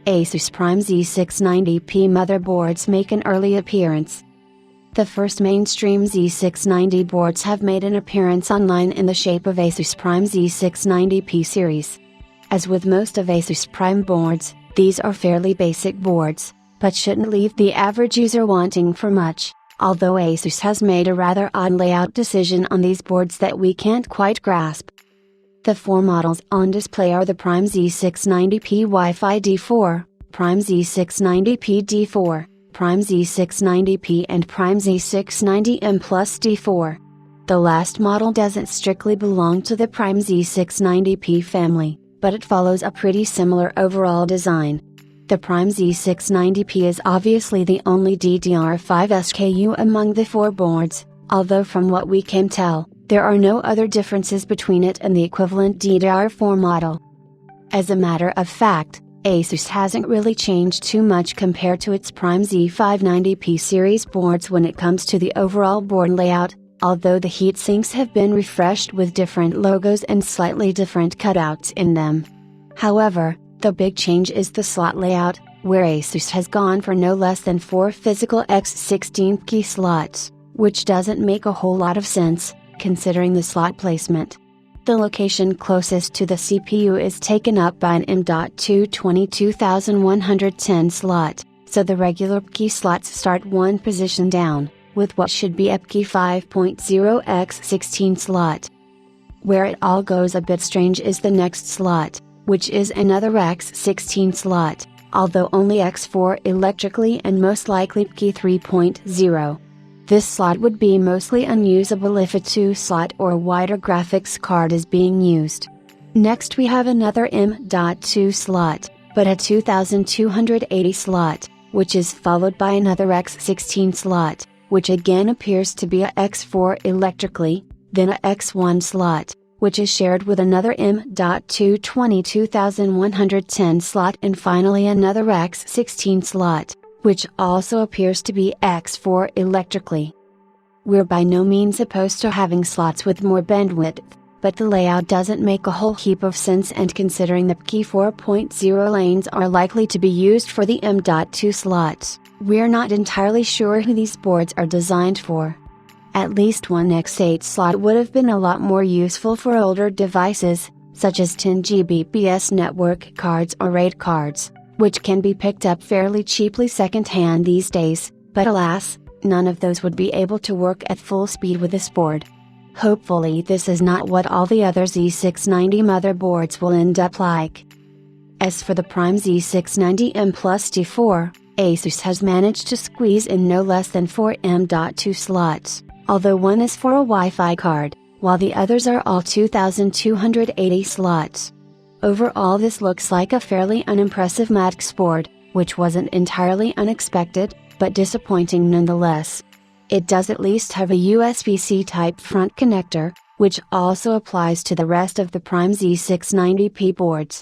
ASUS Prime Z690P motherboards make an early appearance. The first mainstream Z690 boards have made an appearance online in the shape of ASUS Prime Z690P series. As with most of ASUS Prime boards, these are fairly basic boards, but shouldn't leave the average user wanting for much, although ASUS has made a rather odd layout decision on these boards that we can't quite grasp. The four models on display are the Prime Z690P Wi-Fi D4, Prime Z690P D4, Prime Z690P and Prime Z690M Plus D4. The last model doesn't strictly belong to the Prime Z690P family, but it follows a pretty similar overall design. The Prime Z690P is obviously the only DDR5 SKU among the four boards, although from what we can tell, there are no other differences between it and the equivalent DDR4 model. As a matter of fact, ASUS hasn't really changed too much compared to its Prime Z590P series boards when it comes to the overall board layout, although the heatsinks have been refreshed with different logos and slightly different cutouts in them. However, the big change is the slot layout, where ASUS has gone for no less than 4 physical x16 key slots, which doesn't make a whole lot of sense, considering the slot placement. The location closest to the CPU is taken up by an M.2 22110 slot, so the regular key slots start one position down, with what should be EPKey 5.0 x16 slot. Where it all goes a bit strange is the next slot, which is another x16 slot, although only X4 electrically and most likely EPKey 3.0. This slot would be mostly unusable if a 2-slot or wider graphics card is being used. Next we have another M.2 slot, but a 2280 slot, which is followed by another x16 slot, which again appears to be a X4 electrically, then a X1 slot, which is shared with another M.2 22110 slot, and finally another x16 slot, which also appears to be X4 electrically. We're by no means opposed to having slots with more bandwidth, but the layout doesn't make a whole heap of sense, and considering the EPKey 4.0 lanes are likely to be used for the M.2 slots, we're not entirely sure who these boards are designed for. At least one X8 slot would have been a lot more useful for older devices, such as 10 Gbps network cards or RAID cards, which can be picked up fairly cheaply second-hand these days, but alas, none of those would be able to work at full speed with this board. Hopefully this is not what all the other Z690 motherboards will end up like. As for the Prime Z690M Plus D4, ASUS has managed to squeeze in no less than 4 M.2 slots, although one is for a Wi-Fi card, while the others are all 2280 slots. Overall this looks like a fairly unimpressive Maddox board, which wasn't entirely unexpected, but disappointing nonetheless. It does at least have a USB-C type front connector, which also applies to the rest of the Prime Z690P boards.